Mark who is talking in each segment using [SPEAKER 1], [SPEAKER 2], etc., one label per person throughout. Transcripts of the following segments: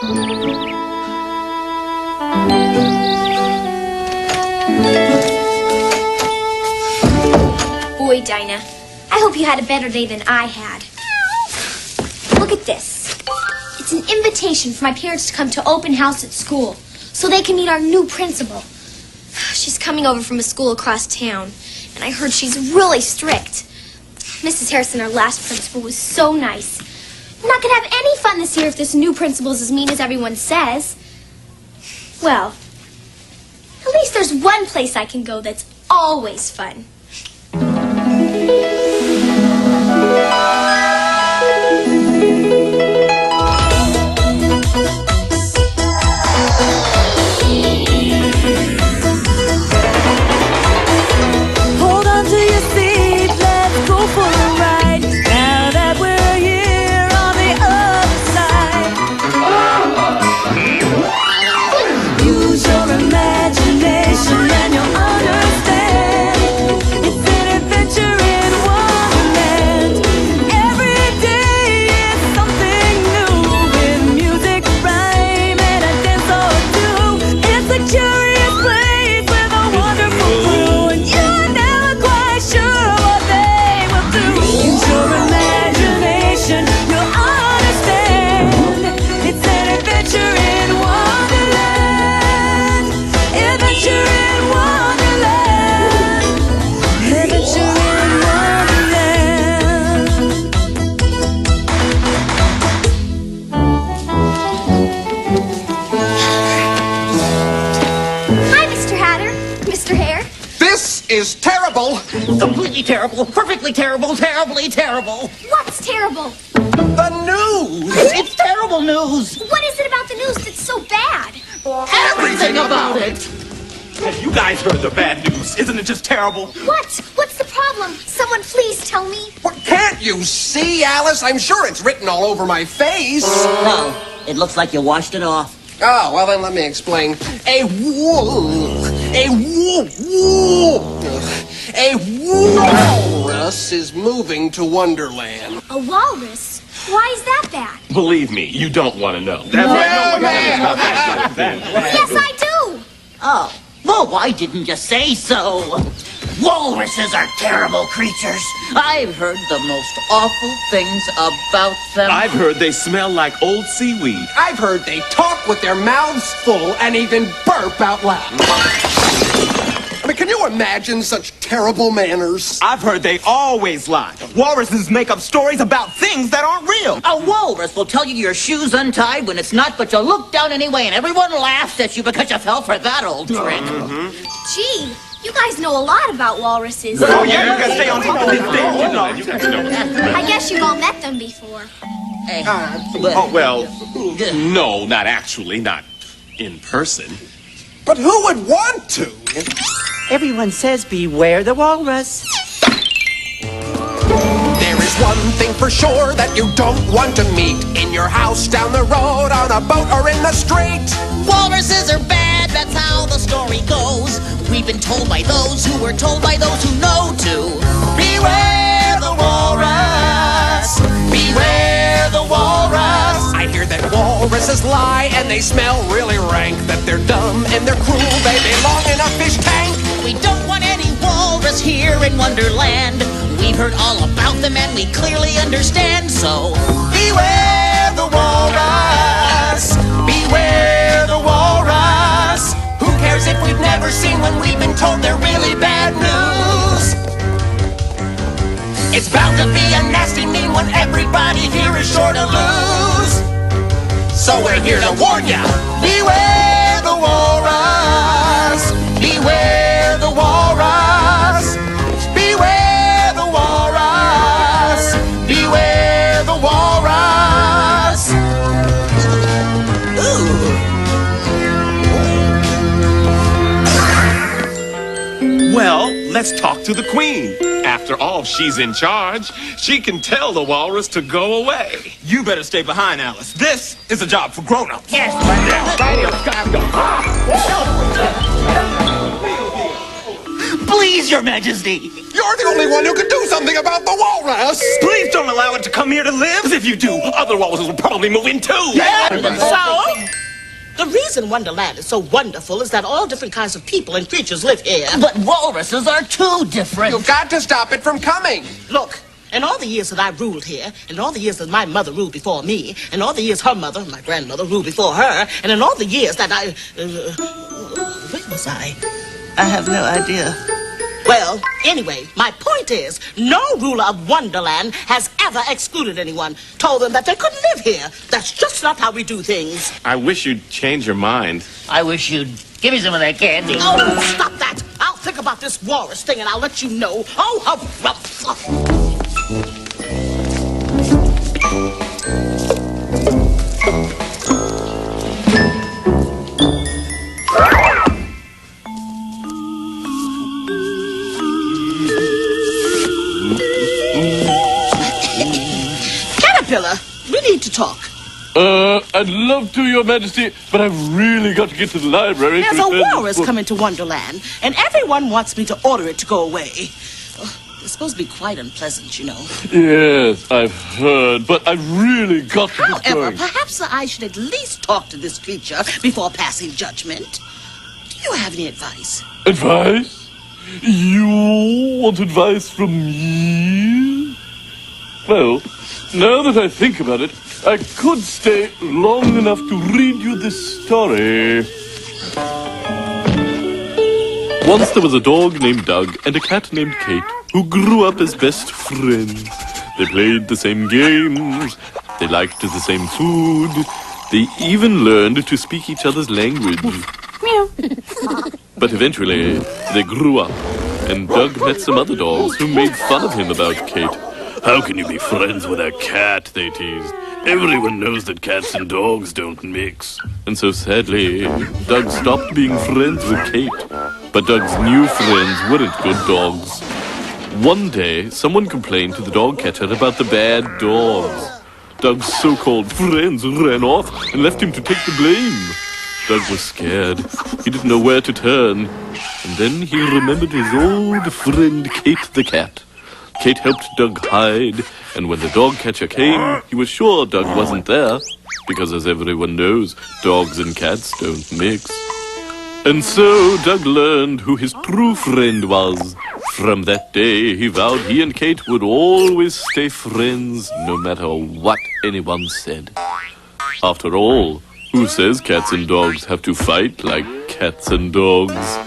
[SPEAKER 1] Boy, Dinah, I hope you had a better day than I had. Look at this. It's an invitation for my parents to come to open house at school so they can meet our new principal. She's coming over from a school across town, and I heard she's really strict. Mrs. Harrison, our last principal, was so nice. We're not going to have any fun this year if this new principal's as mean as everyone says. Well, at least there's one place I can go that's always fun.
[SPEAKER 2] Hold on to your seat, let's go for a ride. Now that we're here on the other side. Use your imagination and you'll understand. It's an adventure in Wonderland. Every day is something new, with music, rhyme, and a dance or two. It's a curious place with a wonderful crew, and you're never quite sure what they will do. Use your imagination, you'll understand. It's an adventure in Wonderland. Adventure in Wonderland. Adventure in Wonderland.
[SPEAKER 1] Hi, Mr. Hatter. Mr. Hare.
[SPEAKER 3] This is terrible.
[SPEAKER 4] Completely terrible, perfectly terrible, terribly terrible.
[SPEAKER 1] What's terrible?
[SPEAKER 3] The news.
[SPEAKER 4] It's terrible news.
[SPEAKER 1] What is it about the news that's so bad?
[SPEAKER 4] Everything about it.
[SPEAKER 5] Have you guys heard the bad news? Isn't it just terrible?
[SPEAKER 1] What? What's the problem? Someone please tell me.
[SPEAKER 3] What, can't you see, Alice? I'm sure it's written all over my face.
[SPEAKER 4] No, it looks like you washed it off.
[SPEAKER 3] Oh, well then let me explain. A walrus is moving to Wonderland.
[SPEAKER 1] A walrus? Why is that bad?
[SPEAKER 5] Believe me, you don't want to know.
[SPEAKER 1] Yes, I do.
[SPEAKER 4] Oh, well, why didn't you say so? Walruses are terrible creatures. I've heard the most awful things about them.
[SPEAKER 5] I've heard they smell like old seaweed.
[SPEAKER 3] I've heard they talk with their mouths full and even burp out loud. I mean, can you imagine such terrible manners?
[SPEAKER 5] I've heard they always lie. Walruses make up stories about things that aren't real.
[SPEAKER 4] A walrus will tell you your shoe's untied when it's not, but you look down anyway and everyone laughs at you because you fell for that old trick.
[SPEAKER 1] Gee, you guys know a lot about walruses.
[SPEAKER 5] Oh, yeah, you gotta stay on top of these things, you know. You gotta know.
[SPEAKER 1] I guess you've all met them before.
[SPEAKER 5] Oh, well, no, not actually, not in person.
[SPEAKER 3] But who would want to?
[SPEAKER 6] Everyone says beware the walrus.
[SPEAKER 3] There is one thing for sure that you don't want to meet in your house, down the road, on a boat, or in the street.
[SPEAKER 4] Walruses are bad, that's how the story goes. We've been told by those who were told by those who know to. Beware the walrus! Beware the walrus!
[SPEAKER 3] I hear that walruses lie and they smell really rank, that they're dumb and they're cruel, they belong in a fish tank.
[SPEAKER 4] We don't want any walrus here in Wonderland. We've heard all about them and we clearly understand. So beware the walrus! Beware the walrus! Who cares if we've never seen one? We've been told they're really bad news. It's bound to be a nasty, mean one. Everybody here is sure to lose. So we're here to warn ya. Beware the walrus! Beware the walrus! Beware the walrus! Beware the walrus!
[SPEAKER 5] Well, let's talk to the queen. After all, she's in charge. She can tell the walrus to go away.
[SPEAKER 7] You better stay behind, Alice. This is a job for grown-ups.
[SPEAKER 4] Yes,
[SPEAKER 8] Please, Your Majesty.
[SPEAKER 3] You're the only one who can do something about the walrus.
[SPEAKER 7] Please don't allow it to come here to live. If you do, other walruses will probably move in too.
[SPEAKER 8] So, the reason Wonderland is so wonderful is that all different kinds of people and creatures live here.
[SPEAKER 9] But walruses are too different.
[SPEAKER 3] You've got to stop it from coming.
[SPEAKER 8] Look, in all the years that I ruled here, and all the years that my mother ruled before me, and all the years her mother, my grandmother, ruled before her, and in all the years that where was I? I have no idea. Well, anyway, my point is, no ruler of Wonderland has ever excluded anyone, told them that they couldn't live here. That's just not how we do things.
[SPEAKER 5] I wish you'd change your mind.
[SPEAKER 9] I wish you'd give me some of that candy.
[SPEAKER 8] Oh, stop that! I'll think about this walrus thing and I'll let you know. Oh, how Caterpillar, we need to talk.
[SPEAKER 10] I'd love to, Your Majesty, but I've really got to get to the library.
[SPEAKER 8] There's a walrus coming to Wonderland, and everyone wants me to order it to go away. It's supposed to be quite unpleasant, you know.
[SPEAKER 10] Yes, I've heard, but I've really got to get
[SPEAKER 8] However,
[SPEAKER 10] going.
[SPEAKER 8] perhaps I should at least talk to this creature before passing judgment. Do you have any advice?
[SPEAKER 10] Advice? You want advice from me? Well, now that I think about it, I could stay long enough to read you this story. Once there was a dog named Doug and a cat named Kate who grew up as best friends. They played the same games, they liked the same food, they even learned to speak each other's language. But eventually, they grew up, and Doug met some other dogs who made fun of him about Kate. How can you be friends with a cat, they teased. Everyone knows that cats and dogs don't mix. And so sadly, Doug stopped being friends with Kate. But Doug's new friends weren't good dogs. One day, someone complained to the dog catcher about the bad dogs. Doug's so-called friends ran off and left him to take the blame. Doug was scared. He didn't know where to turn. And then he remembered his old friend Kate the cat. Kate helped Doug hide, and when the dog catcher came, he was sure Doug wasn't there, because as everyone knows, dogs and cats don't mix. And so Doug learned who his true friend was. From that day, he vowed he and Kate would always stay friends, no matter what anyone said. After all, who says cats and dogs have to fight like cats and dogs?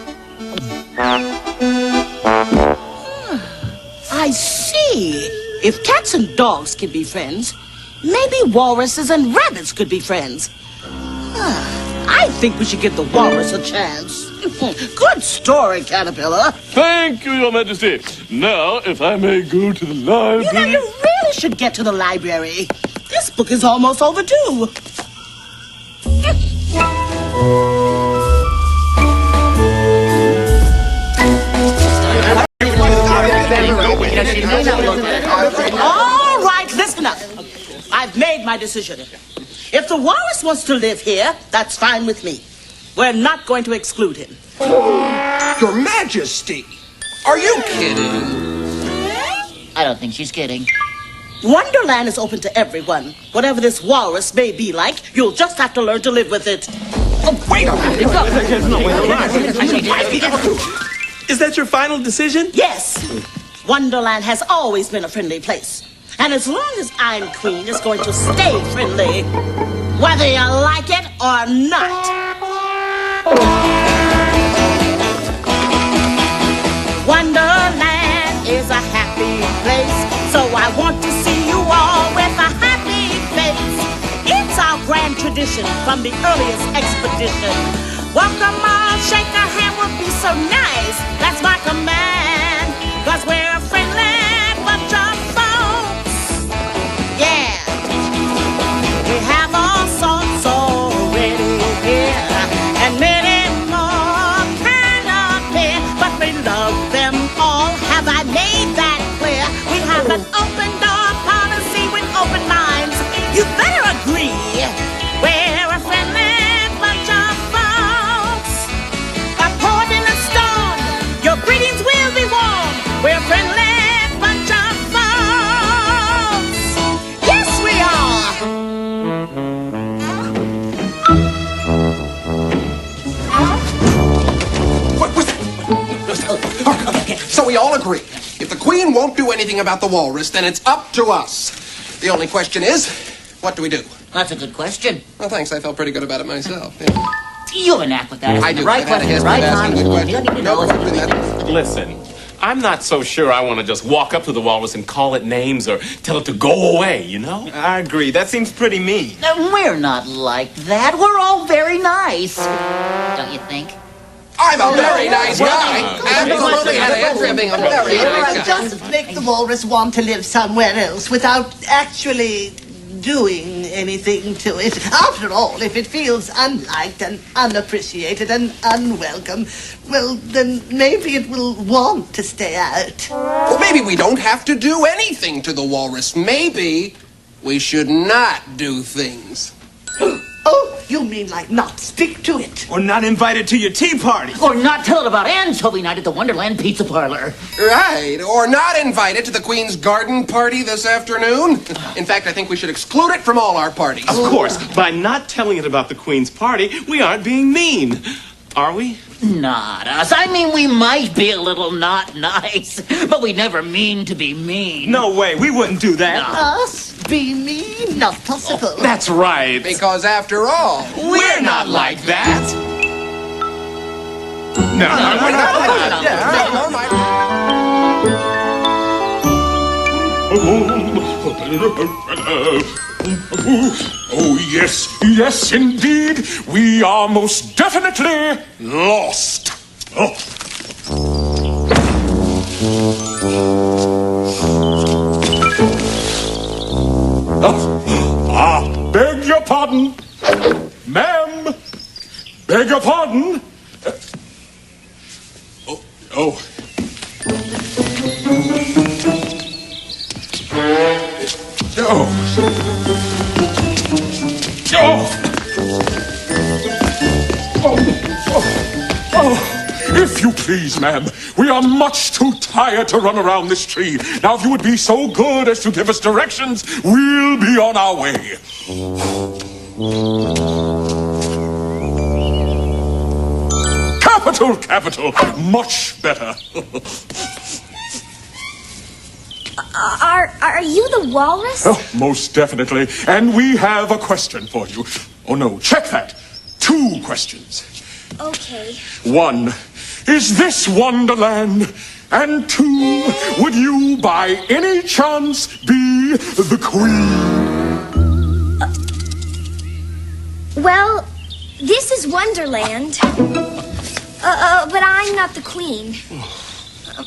[SPEAKER 8] I see. If cats and dogs can be friends, maybe walruses and rabbits could be friends. I think we should give the walrus a chance. Good story, Caterpillar.
[SPEAKER 10] Thank you, Your Majesty. Now, if I may go to the library...
[SPEAKER 8] You know, you really should get to the library. This book is almost overdue. All right, listen up. I've made my decision. If the walrus wants to live here, that's fine with me. We're not going to exclude him.
[SPEAKER 3] Your Majesty, are you kidding?
[SPEAKER 9] I don't think she's kidding.
[SPEAKER 8] Wonderland is open to everyone. Whatever this walrus may be like, you'll just have to learn to live with it.
[SPEAKER 7] Oh, wait a minute. Is that your final decision?
[SPEAKER 8] Yes. Wonderland has always been a friendly place. And as long as I'm queen, it's going to stay friendly. Whether you like it or not. Wonderland is a happy place. So I want to see you all with a happy face. It's our grand tradition from the earliest expedition. Welcome all, shake a hand would be so nice. That's my command. 'Cause we're a friendly bunch of folks. Yeah. We have all sorts already here. And many more kind of clear. But we love them all. Have I made that clear? We have an open door policy with open minds. You better agree. We're a friendly bunch of folks. A port in a storm. Your greetings will
[SPEAKER 3] we all agree. If the Queen won't do anything about the walrus, then it's up to us. The only question is, what do we do?
[SPEAKER 9] That's a good question.
[SPEAKER 3] Well, thanks. I felt pretty good about it myself. Yeah.
[SPEAKER 9] You have a knack with that.
[SPEAKER 3] I do.
[SPEAKER 9] Right
[SPEAKER 3] I've had a
[SPEAKER 9] question,
[SPEAKER 3] history
[SPEAKER 9] right
[SPEAKER 3] of asking
[SPEAKER 9] time.
[SPEAKER 3] good questions.
[SPEAKER 9] You don't need to
[SPEAKER 3] No
[SPEAKER 9] know.
[SPEAKER 3] question that.
[SPEAKER 5] Listen, I'm not so sure I want to just walk up to the walrus and call it names or tell it to go away, you know?
[SPEAKER 7] I agree. That seems pretty mean.
[SPEAKER 9] We're not like that. We're all very nice. Don't you think?
[SPEAKER 3] I'm a very nice guy. Absolutely. And Andrew being a very nice guy.
[SPEAKER 11] Just make the walrus want to live somewhere else without actually doing anything to it. After all, if it feels unliked and unappreciated and unwelcome, well, then maybe it will want to stay out.
[SPEAKER 3] Well, maybe we don't have to do anything to the walrus. Maybe we should not do things.
[SPEAKER 11] Oh, you mean like not stick to it?
[SPEAKER 7] Or not invited to your tea party.
[SPEAKER 9] Or not tell it about anchovy night at the Wonderland Pizza Parlor.
[SPEAKER 3] Right. Or not invited to the Queen's garden party this afternoon. In fact, I think we should exclude it from all our parties.
[SPEAKER 5] Of course, by not telling it about the Queen's party, we aren't being mean. Are we?
[SPEAKER 9] Not us. I mean, we might be a little not nice, but we never mean to be mean.
[SPEAKER 7] No way. We wouldn't do that.
[SPEAKER 11] Us? Be mean? Not possible.
[SPEAKER 5] That's right.
[SPEAKER 3] Because after all,
[SPEAKER 5] We're not like that. No,
[SPEAKER 3] no,
[SPEAKER 12] Oh, yes, yes, indeed. We are most definitely lost. Beg your pardon. Ma'am, beg your pardon. Oh. If you please, ma'am, we are much too tired to run around this tree. Now, if you would be so good as to give us directions, we'll be on our way. Capital. Much better.
[SPEAKER 1] Are you the walrus?
[SPEAKER 12] Oh, most definitely. And we have a question for you. Oh, no, check that. 2 questions.
[SPEAKER 1] Okay.
[SPEAKER 12] 1, is this Wonderland? And 2, would you by any chance be the Queen?
[SPEAKER 1] Well, this is Wonderland. But I'm not the Queen.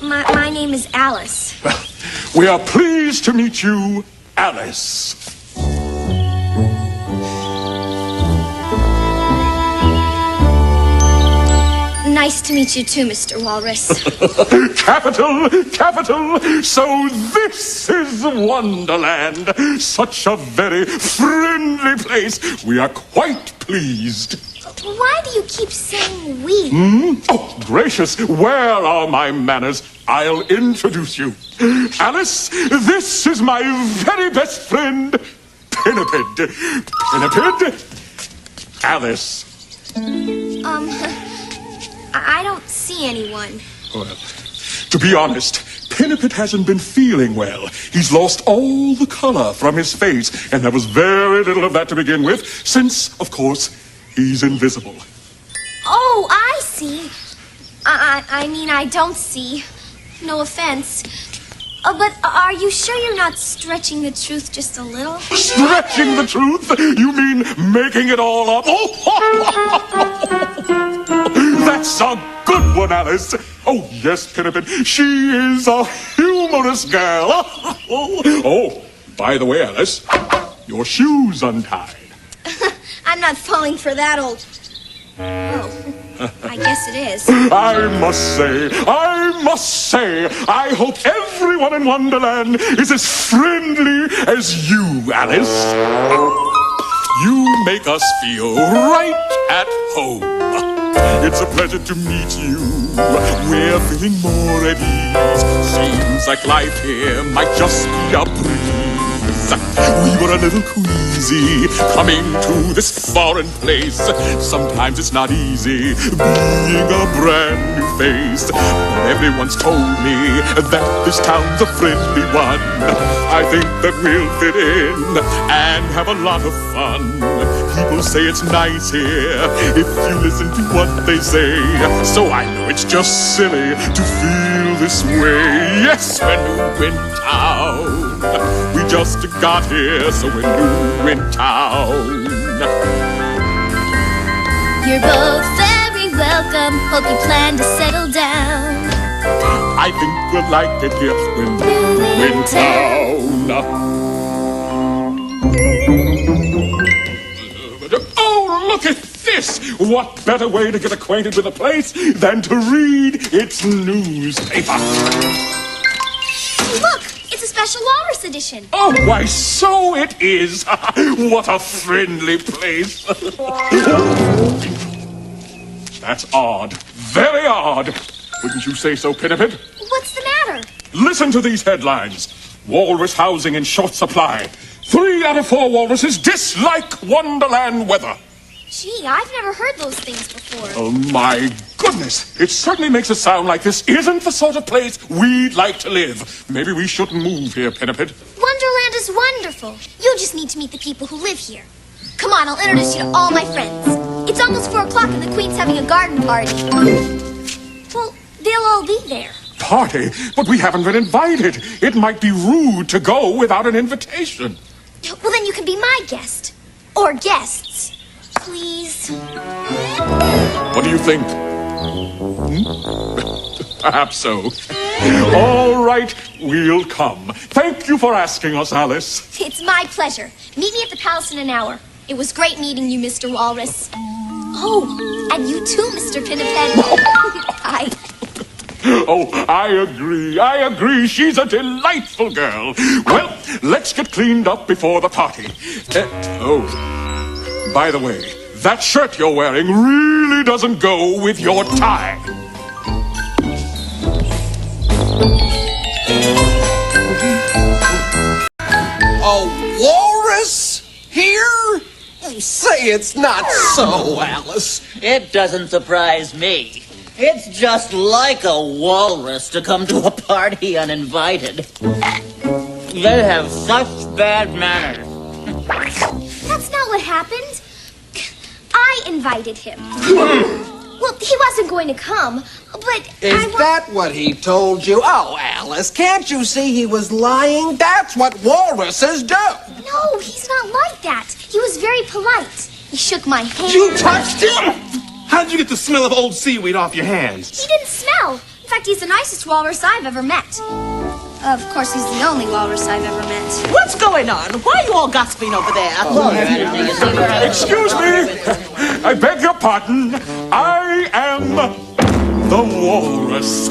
[SPEAKER 1] My name is Alice.
[SPEAKER 12] We are pleased to meet you, Alice.
[SPEAKER 1] Nice to meet you too, Mr. Walrus.
[SPEAKER 12] Capital. So this is Wonderland. Such a very friendly place. We are quite pleased.
[SPEAKER 1] Why do you keep saying we?
[SPEAKER 12] Oh, gracious, where are my manners? I'll introduce you. Alice, this is my very best friend, Pinniped. Alice.
[SPEAKER 1] I don't see anyone.
[SPEAKER 12] Well, to be honest, Pinniped hasn't been feeling well. He's lost all the color from his face, and there was very little of that to begin with, since, of course, he's invisible.
[SPEAKER 1] Oh, I see. I mean, I don't see. No offense. But are you sure you're not stretching the truth just a little?
[SPEAKER 12] Stretching the truth? You mean making it all up? Oh, that's a good one, Alice. Oh, yes, Pinniped. She is a humorous girl. Oh, by the way, Alice, your shoe's untied.
[SPEAKER 1] I'm not falling for that old... Oh, I guess it is.
[SPEAKER 12] I must say, I hope everyone in Wonderland is as friendly as you, Alice. You make us feel right at home. It's a pleasure to meet you. We're feeling more at ease. Seems like life here might just be a breeze. We were a little queasy coming to this foreign place. Sometimes it's not easy being a brand new face. But everyone's told me that this town's a friendly one. I think that we'll fit in and have a lot of fun. People say it's nice here if you listen to what they say. So I know it's just silly to feel this way. Yes, we're new in town. We just got here, so we're new in town.
[SPEAKER 1] You're both very welcome. Hope you plan to settle down.
[SPEAKER 12] I think we'll like it here when we're new in town. Oh, look at this! What better way to get acquainted with a place than to read its newspaper?
[SPEAKER 1] Look, it's a special walrus edition.
[SPEAKER 12] Oh, why, so it is! What a friendly place! That's odd. Very odd. Wouldn't you say so, Pinniped?
[SPEAKER 1] What's the matter?
[SPEAKER 12] Listen to these headlines. Walrus housing in short supply. 3 out of 4 walruses dislike Wonderland weather.
[SPEAKER 1] Gee, I've never heard those things before.
[SPEAKER 12] Oh, my goodness. It certainly makes it sound like this isn't the sort of place we'd like to live. Maybe we shouldn't move here, Pinniped.
[SPEAKER 1] Wonderland is wonderful. You just need to meet the people who live here. Come on, I'll introduce you to all my friends. It's almost 4 o'clock and the Queen's having a garden party. Well, they'll all be there.
[SPEAKER 12] Party? But we haven't been invited. It might be rude to go without an invitation.
[SPEAKER 1] Well, then you can be my guest. Or guests. Please.
[SPEAKER 12] What do you think? Perhaps so. All right, we'll come. Thank you for asking us, Alice.
[SPEAKER 1] It's my pleasure. Meet me at the palace in an hour. It was great meeting you, Mr. Walrus. Oh, and you too, Mr. Pinniped. Bye.
[SPEAKER 12] Oh, I agree. She's a delightful girl. Well, let's get cleaned up before the party. By the way, that shirt you're wearing really doesn't go with your tie.
[SPEAKER 3] A walrus here? Say it's not so, Alice.
[SPEAKER 9] It doesn't surprise me. It's just like a walrus to come to a party uninvited. They have such bad manners.
[SPEAKER 1] That's not what happened. I invited him. Well, he wasn't going to come, but
[SPEAKER 3] Is that what he told you? Oh, Alice, can't you see he was lying? That's what walruses do.
[SPEAKER 1] No, he's not like that. He was very polite. He shook my hand.
[SPEAKER 3] You touched him?
[SPEAKER 5] How did you get the smell of old seaweed off your hands?
[SPEAKER 1] He didn't smell. In fact, he's the nicest walrus I've ever met. Of course, he's the only walrus I've ever met.
[SPEAKER 11] What's going on? Why are you all gossiping over there?
[SPEAKER 12] Excuse me. I beg your pardon. I am the walrus.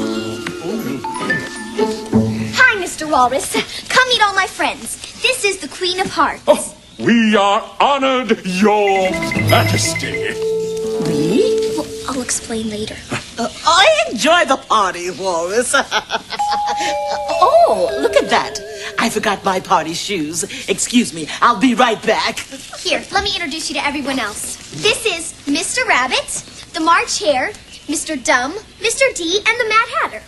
[SPEAKER 1] Hi, Mr. Walrus. Come meet all my friends. This is the Queen of Hearts.
[SPEAKER 12] Oh, we are honored, Your Majesty.
[SPEAKER 1] Well, I'll explain later.
[SPEAKER 11] I enjoy the party, Walrus. Oh, look at that. I forgot my party shoes. Excuse me, I'll be right back.
[SPEAKER 1] Here, let me introduce you to everyone else. This is Mr. Rabbit, the March Hare, Mr. Dumb, Mr. D, and the Mad Hatter.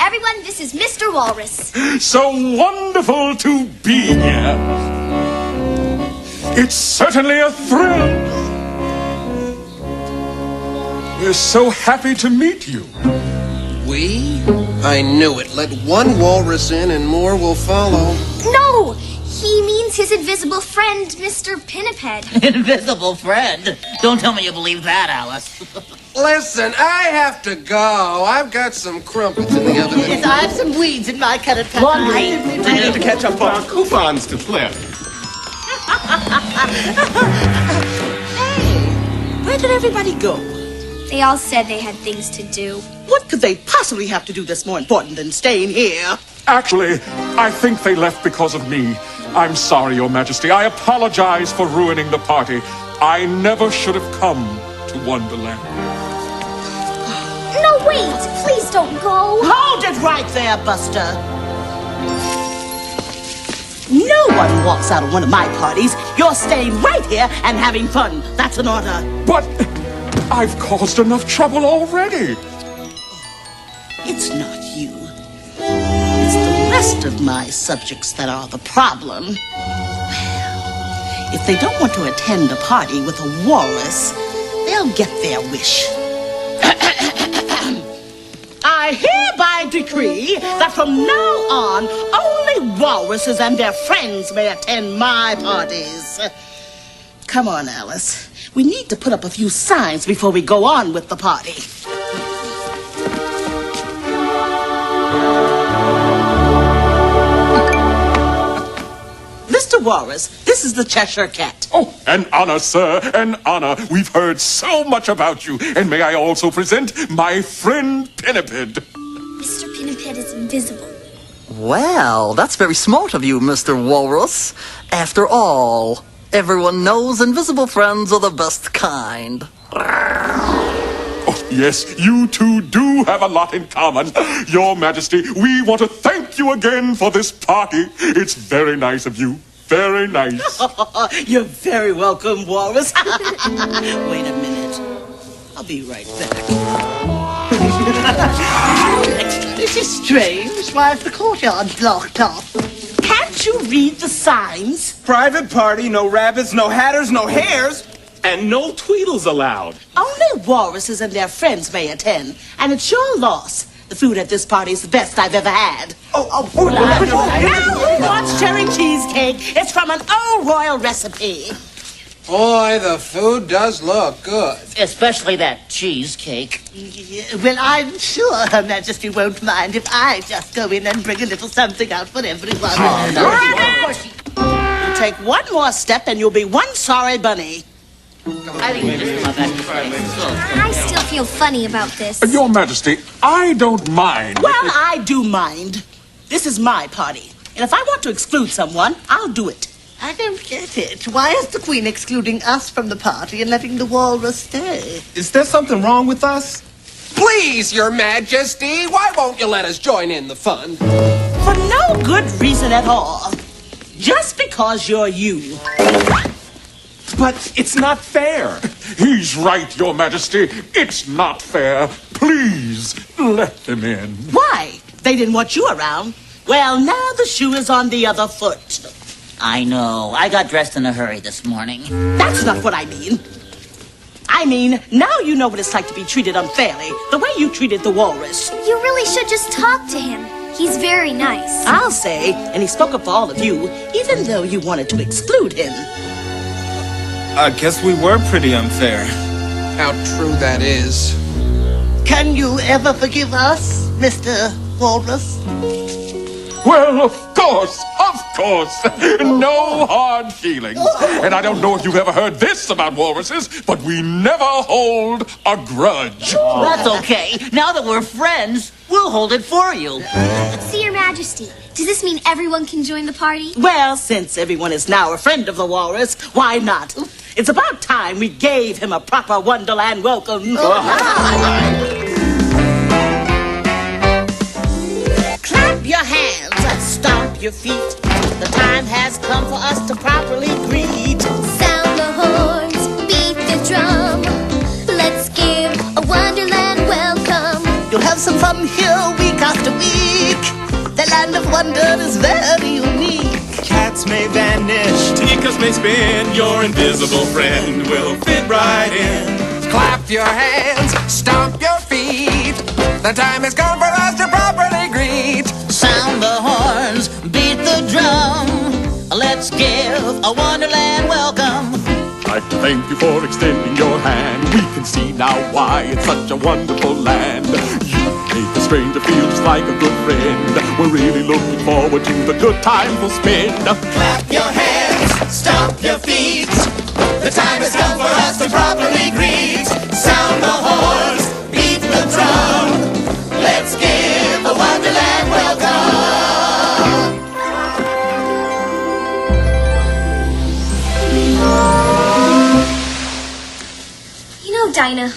[SPEAKER 1] Everyone, this is Mr. Walrus.
[SPEAKER 12] So wonderful to be here. It's certainly a thrill. We're so happy to meet you.
[SPEAKER 3] We? I knew it. Let one walrus in and more will follow.
[SPEAKER 1] No! He means his invisible friend, Mr. Pinniped.
[SPEAKER 9] Invisible friend? Don't tell me you believe that, Alice.
[SPEAKER 3] Listen, I have to go. I've got some crumpets in the oven.
[SPEAKER 11] Yes, I have some weeds in my cutted pepper.
[SPEAKER 9] Laundry.
[SPEAKER 5] We have to catch up on our coupons to flip.
[SPEAKER 11] Hey, where did everybody go?
[SPEAKER 1] They all said they had things to do.
[SPEAKER 11] What could they possibly have to do that's more important than staying here?
[SPEAKER 12] Actually, I think they left because of me. I'm sorry, Your Majesty. I apologize for ruining the party. I never should have come to Wonderland.
[SPEAKER 1] No, wait! Please don't go!
[SPEAKER 11] Hold it right there, Buster.
[SPEAKER 8] No one walks out of one of my parties. You're staying right here and having fun. That's an order.
[SPEAKER 12] But I've caused enough trouble already.
[SPEAKER 8] It's not you. It's the rest of my subjects that are the problem. Well, if they don't want to attend a party with a walrus, they'll get their wish. I hereby decree that from now on, only walruses and their friends may attend my parties. Come on, Alice. We need to put up a few signs before we go on with the party. Mr. Walrus, this is the Cheshire Cat.
[SPEAKER 12] Oh, an honor, sir, an honor. We've heard so much about you. And may I also present my friend Pinniped.
[SPEAKER 1] Mr. Pinniped is invisible.
[SPEAKER 13] Well, that's very smart of you, Mr. Walrus. After all, everyone knows invisible friends are the best kind.
[SPEAKER 12] Oh, yes, you two do have a lot in common. Your Majesty, we want to thank you again for this party. It's very nice of you. Very nice.
[SPEAKER 8] You're very welcome, Walrus. Wait a minute. I'll be right back.
[SPEAKER 11] This is strange. Why is the courtyard blocked off?
[SPEAKER 8] Can't you read the signs?
[SPEAKER 7] Private party, no rabbits, no hatters, no hares, and no Tweedles allowed.
[SPEAKER 8] Only walruses and their friends may attend, and it's your loss. The food at this party is the best I've ever had. Now who wants cherry cheesecake? It's from an old royal recipe.
[SPEAKER 3] Boy, the food does look good.
[SPEAKER 9] Especially that cheesecake.
[SPEAKER 11] Well, I'm sure Her Majesty won't mind if I just go in and bring a little something out for everyone.
[SPEAKER 8] You take one more step and you'll be one sorry bunny.
[SPEAKER 1] I still feel funny about this.
[SPEAKER 12] Your Majesty, I don't mind.
[SPEAKER 8] Well, I do mind. This is my party. And if I want to exclude someone, I'll do it.
[SPEAKER 11] I don't get it. Why is the Queen excluding us from the party and letting the walrus stay?
[SPEAKER 7] Is there something wrong with us?
[SPEAKER 3] Please, Your Majesty, why won't you let us join in the fun?
[SPEAKER 8] For no good reason at all. Just because you're you.
[SPEAKER 7] But it's not fair.
[SPEAKER 12] He's right, Your Majesty. It's not fair. Please, let them in.
[SPEAKER 8] Why? They didn't want you around. Well, now the shoe is on the other foot.
[SPEAKER 9] I know. I got dressed in a hurry this morning.
[SPEAKER 8] That's not what I mean. I mean, now you know what it's like to be treated unfairly, the way you treated the walrus.
[SPEAKER 1] You really should just talk to him. He's very nice.
[SPEAKER 8] I'll say, and he spoke up for all of you, even though you wanted to exclude him.
[SPEAKER 7] I guess we were pretty unfair.
[SPEAKER 3] How true that is.
[SPEAKER 11] Can you ever forgive us, Mr. Walrus?
[SPEAKER 12] Well, of course. No hard feelings. And I don't know if you've ever heard this about walruses, but we never hold a grudge.
[SPEAKER 9] That's okay. Now that we're friends, we'll hold it for you.
[SPEAKER 1] See, Your Majesty, does this mean everyone can join the party?
[SPEAKER 8] Well, since everyone is now a friend of the walrus, why not? It's about time we gave him a proper Wonderland welcome. Clap your hands, stomp your feet. The time has come for us to properly greet.
[SPEAKER 1] Sound the horns, beat the drum. Let's give a Wonderland welcome.
[SPEAKER 11] You'll have some fun here week after week. The land of wonder is very unique.
[SPEAKER 7] Cats may vanish, teacups may spin, your invisible friend will fit right in.
[SPEAKER 3] Clap your hands, stomp your feet. The time has come for us to properly greet.
[SPEAKER 9] Sound the horns, beat the drum. Let's give a Wonderland welcome.
[SPEAKER 12] I thank you for extending your hand. We can see now why it's such a wonderful land. You make a stranger feel just like a good friend. We're really looking forward to the good times we'll spend.
[SPEAKER 4] Clap your hands, stomp your feet. The time has come for us to properly greet. Sound the horns, beat the drum. Let's give a Wonderland welcome.
[SPEAKER 1] You know, Dinah,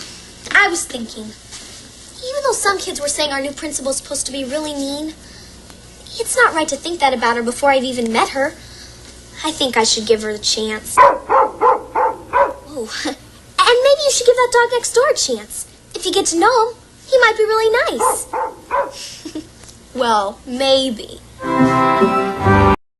[SPEAKER 1] I was thinking, even though some kids were saying our new principal's supposed to be really mean, It's not right to think that about her before I've even met her. I think I should give her a chance. Oh, and maybe you should give that dog next door a chance. If you get to know him, he might be really nice. Well, maybe.